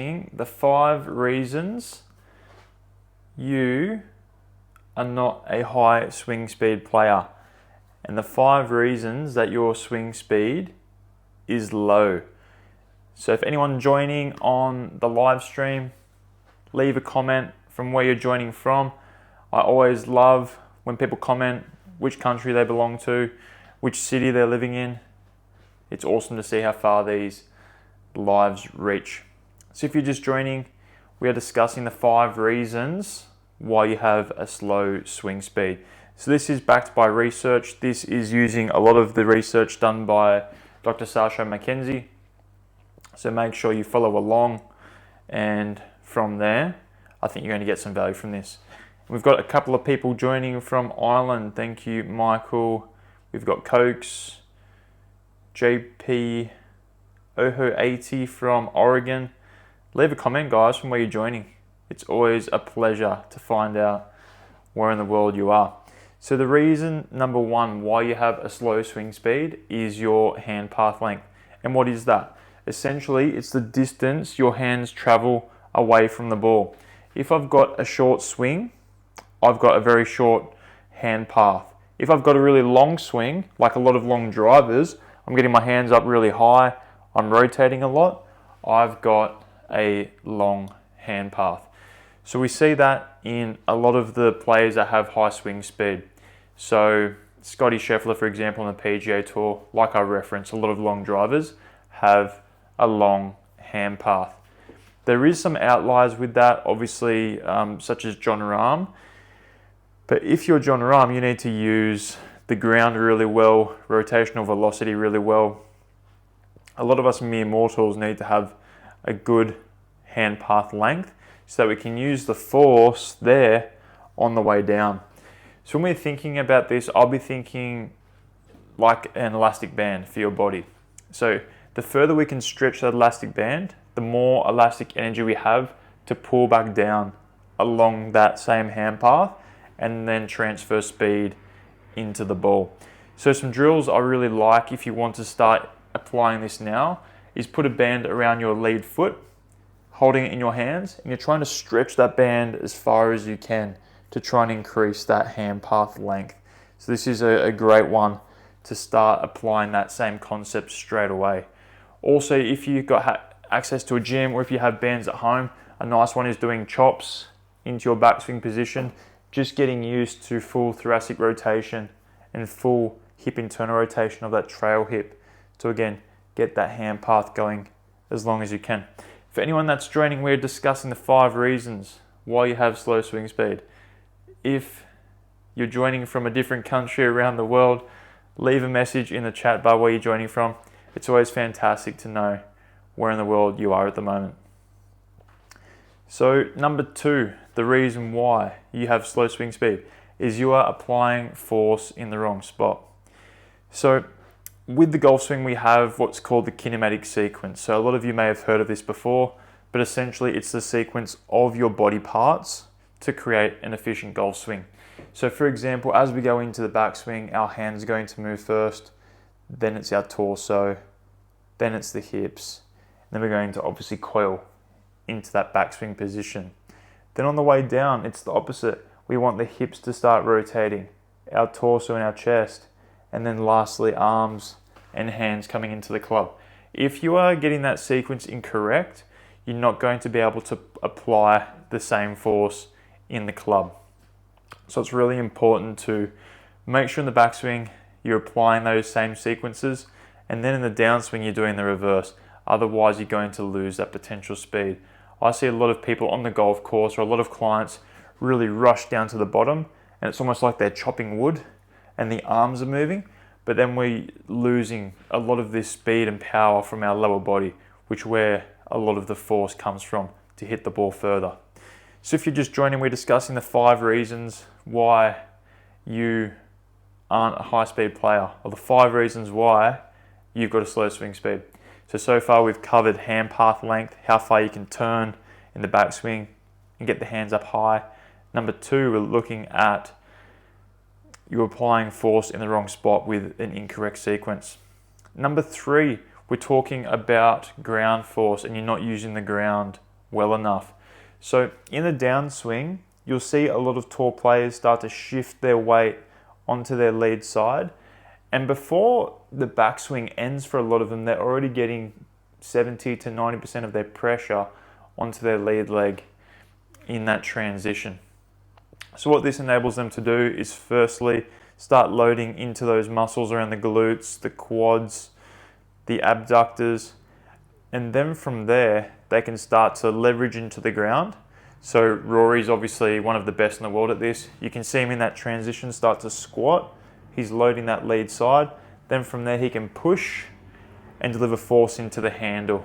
The 5 reasons you are not a high swing speed player, and the 5 reasons that your swing speed is low. So if anyone joining on the live stream, leave a comment from where you're joining from. I always love when people comment which country they belong to, which city they're living in. It's awesome to see how far these lives reach. So if you're just joining, we are discussing the 5 reasons why you have a slow swing speed. So this is backed by research. This is using a lot of the research done by Dr. Sasha Mackenzie. So make sure you follow along, and from there, I think you're going to get some value from this. We've got a couple of people joining from Ireland. Thank you, Michael. We've got Cokes, JP, Oho80 from Oregon. Leave a comment, guys, from where you're joining. It's always a pleasure to find out where in the world you are. So the reason number 1 why you have a slow swing speed is your hand path length. And what is that? Essentially, it's the distance your hands travel away from the ball. If I've got a short swing, I've got a very short hand path. If I've got a really long swing, like a lot of long drivers, I'm getting my hands up really high, I'm rotating a lot, I've got a long hand path. So we see that in a lot of the players that have high swing speed. So Scotty Scheffler, for example, on the PGA Tour, like I referenced, a lot of long drivers have a long hand path. There is some outliers with that, obviously, such as Jon Rahm. But if you're Jon Rahm, you need to use the ground really well, rotational velocity really well. A lot of us mere mortals need to have a good hand path length so that we can use the force there on the way down. So when we're thinking about this, I'll be thinking like an elastic band for your body. So the further we can stretch that elastic band, the more elastic energy we have to pull back down along that same hand path and then transfer speed into the ball. So some drills I really like if you want to start applying this now is put a band around your lead foot, holding it in your hands, and you're trying to stretch that band as far as you can to try and increase that hand path length. So this is a great one to start applying that same concept straight away. Also, if you've got access to a gym or if you have bands at home, a nice one is doing chops into your backswing position, just getting used to full thoracic rotation and full hip internal rotation of that trail hip to again get that hand path going as long as you can. For anyone that's joining, we're discussing the 5 reasons why you have slow swing speed. If you're joining from a different country around the world, leave a message in the chat bar where you're joining from. It's always fantastic to know where in the world you are at the moment. So number 2, the reason why you have slow swing speed is you are applying force in the wrong spot. So with the golf swing, we have what's called the kinematic sequence. So a lot of you may have heard of this before, but essentially it's the sequence of your body parts to create an efficient golf swing. So for example, as we go into the backswing, our hands are going to move first, then it's our torso, then it's the hips, and then we're going to obviously coil into that backswing position. Then on the way down, it's the opposite. We want the hips to start rotating, our torso and our chest, and then lastly, arms and hands coming into the club. If you are getting that sequence incorrect, you're not going to be able to apply the same force in the club. So it's really important to make sure in the backswing you're applying those same sequences, and then in the downswing you're doing the reverse. Otherwise you're going to lose that potential speed. I see a lot of people on the golf course, or a lot of clients, really rush down to the bottom, and it's almost like they're chopping wood and the arms are moving, but then we're losing a lot of this speed and power from our lower body, which where a lot of the force comes from to hit the ball further. So if you're just joining, we're discussing the 5 reasons why you aren't a high speed player, or the 5 reasons why you've got a slow swing speed. So far we've covered hand path length, how far you can turn in the backswing and get the hands up high. Number 2, we're looking at you're applying force in the wrong spot with an incorrect sequence. Number 3, we're talking about ground force and you're not using the ground well enough. So in the downswing, you'll see a lot of tall players start to shift their weight onto their lead side. And before the backswing ends for a lot of them, they're already getting 70 to 90% of their pressure onto their lead leg in that transition. So what this enables them to do is firstly start loading into those muscles around the glutes, the quads, the abductors, and then from there they can start to leverage into the ground. So Rory's obviously one of the best in the world at this. You can see him in that transition start to squat. He's loading that lead side. Then from there he can push and deliver force into the handle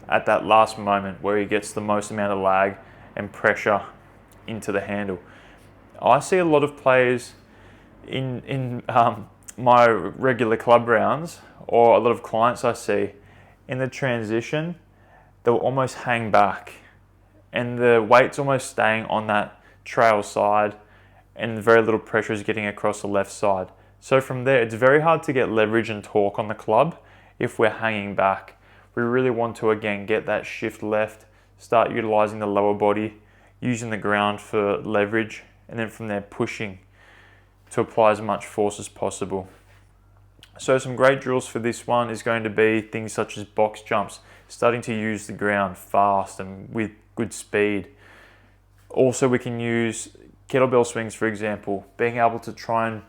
at that last moment where he gets the most amount of lag and pressure into the handle. I see a lot of players in my regular club rounds, or a lot of clients I see, in the transition, they'll almost hang back and the weight's almost staying on that trail side and very little pressure is getting across the left side. So from there, it's very hard to get leverage and torque on the club if we're hanging back. We really want to, again, get that shift left, start utilizing the lower body, using the ground for leverage, and then from there pushing to apply as much force as possible. So some great drills for this one is going to be things such as box jumps, starting to use the ground fast and with good speed. Also, we can use kettlebell swings, for example, being able to try and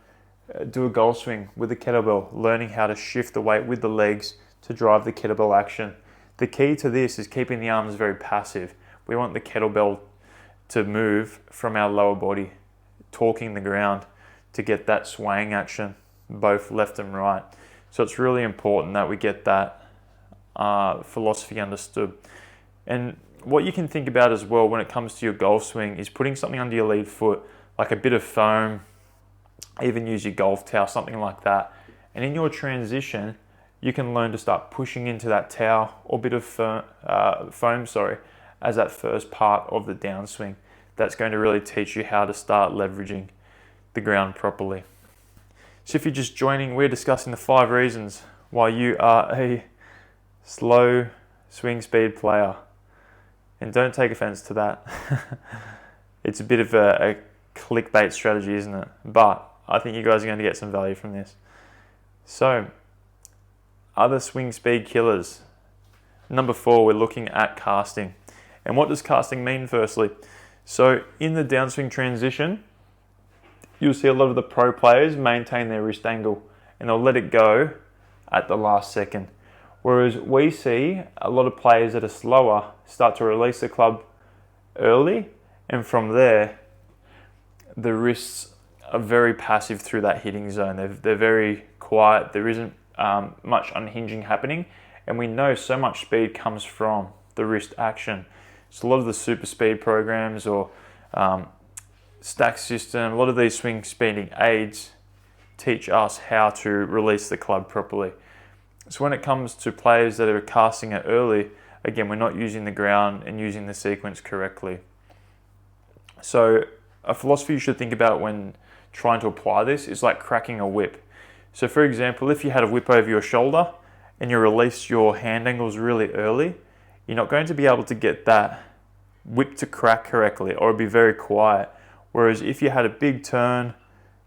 do a goal swing with a kettlebell, learning how to shift the weight with the legs to drive the kettlebell action. The key to this is keeping the arms very passive. We want the kettlebell to move from our lower body, torquing the ground to get that swaying action, both left and right. So it's really important that we get that philosophy understood. And what you can think about as well when it comes to your golf swing is putting something under your lead foot, like a bit of foam, even use your golf towel, something like that. And in your transition, you can learn to start pushing into that towel or bit of foam, as that first part of the downswing. That's going to really teach you how to start leveraging the ground properly. So if you're just joining, we're discussing the 5 reasons why you are a slow swing speed player. And don't take offense to that. It's a bit of a clickbait strategy, isn't it? But I think you guys are going to get some value from this. So, other swing speed killers. Number 4, we're looking at casting. And what does casting mean, firstly? So, in the downswing transition, you'll see a lot of the pro players maintain their wrist angle and they'll let it go at the last second. Whereas we see a lot of players that are slower start to release the club early, and from there, the wrists are very passive through that hitting zone. They're very quiet. There isn't much unhinging happening, and we know so much speed comes from the wrist action. So a lot of the super speed programs or stack system, a lot of these swing speeding aids teach us how to release the club properly. So when it comes to players that are casting it early, again, we're not using the ground and using the sequence correctly. So a philosophy you should think about when trying to apply this is like cracking a whip. So for example, if you had a whip over your shoulder and you release your hand angles really early, you're not going to be able to get that whip to crack correctly, or it'll be very quiet. Whereas if you had a big turn,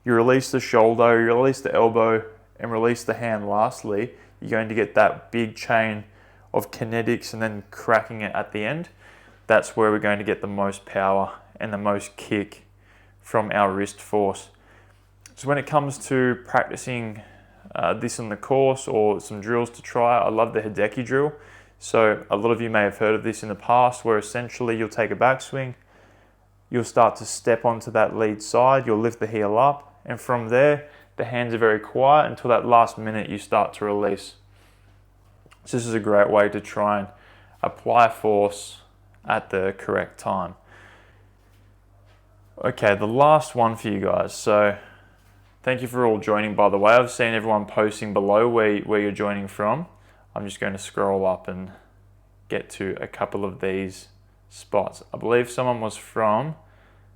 you release the shoulder, you release the elbow, and release the hand lastly, you're going to get that big chain of kinetics and then cracking it at the end. That's where we're going to get the most power and the most kick from our wrist force. So when it comes to practicing this on the course or some drills to try, I love the Hideki drill. So a lot of you may have heard of this in the past, where essentially you'll take a backswing, you'll start to step onto that lead side, you'll lift the heel up, and from there, the hands are very quiet until that last minute you start to release. So this is a great way to try and apply force at the correct time. Okay, the last one for you guys. So thank you for all joining, by the way. I've seen everyone posting below where you're joining from. I'm just going to scroll up and get to a couple of these spots. I believe someone was from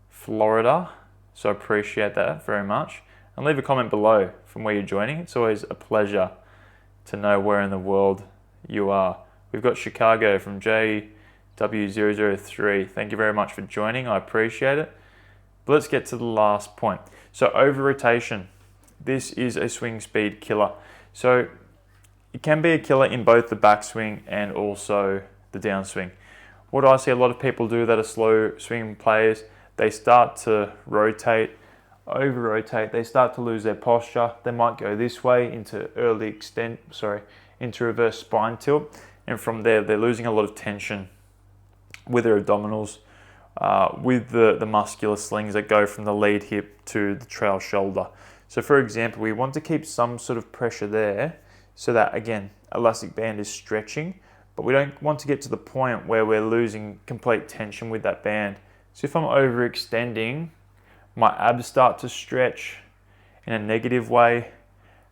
Florida, so I appreciate that very much. And leave a comment below from where you're joining. It's always a pleasure to know where in the world you are. We've got Chicago from W003. Thank you very much for joining. I appreciate it. But let's get to the last point. So over rotation. This is a swing speed killer. So it can be a killer in both the backswing and also the downswing. What I see a lot of people do that are slow swing players, they start to rotate, over rotate, they start to lose their posture. They might go this way into into reverse spine tilt, and from there they're losing a lot of tension with their abdominals, with the muscular slings that go from the lead hip to the trail shoulder. So for example, we want to keep some sort of pressure there so that, again, elastic band is stretching, but we don't want to get to the point where we're losing complete tension with that band. So if I'm overextending, my abs start to stretch in a negative way,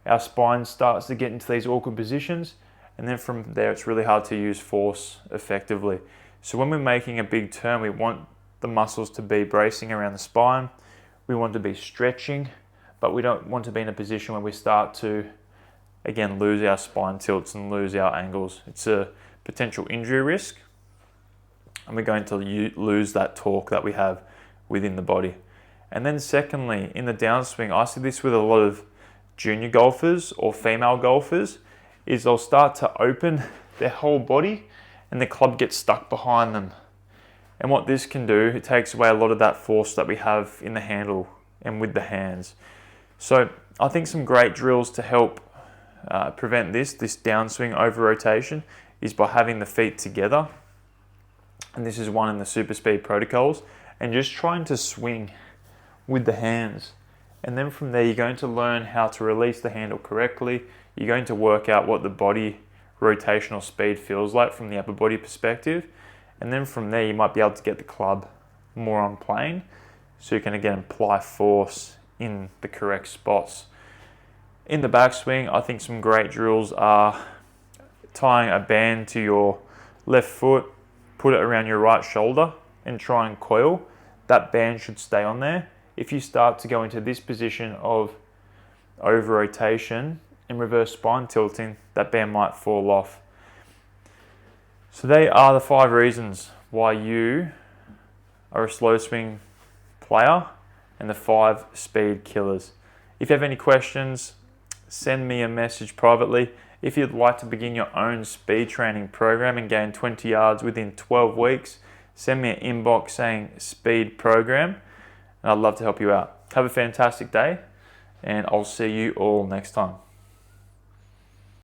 our spine starts to get into these awkward positions, and then from there it's really hard to use force effectively. So when we're making a big turn, we want the muscles to be bracing around the spine, we want to be stretching, but we don't want to be in a position where we start to, again, lose our spine tilts and lose our angles. It's a potential injury risk, and we're going to lose that torque that we have within the body. And then secondly, in the downswing, I see this with a lot of junior golfers or female golfers, is they'll start to open their whole body and the club gets stuck behind them. And what this can do, it takes away a lot of that force that we have in the handle and with the hands. So I think some great drills to help prevent this downswing over rotation is by having the feet together. And this is one in the super speed protocols, and just trying to swing with the hands. And then from there, you're going to learn how to release the handle correctly. You're going to work out what the body rotational speed feels like from the upper body perspective. And then from there, you might be able to get the club more on plane, so you can again apply force in the correct spots. In the backswing, I think some great drills are tying a band to your left foot, put it around your right shoulder and try and coil. That band should stay on there. If you start to go into this position of over rotation and reverse spine tilting, that band might fall off. So they are the 5 reasons why you are a slow swing player and the 5 speed killers. If you have any questions, send me a message privately. If you'd like to begin your own speed training program and gain 20 yards within 12 weeks, send me an inbox saying speed program, and I'd love to help you out. Have a fantastic day, and I'll see you all next time.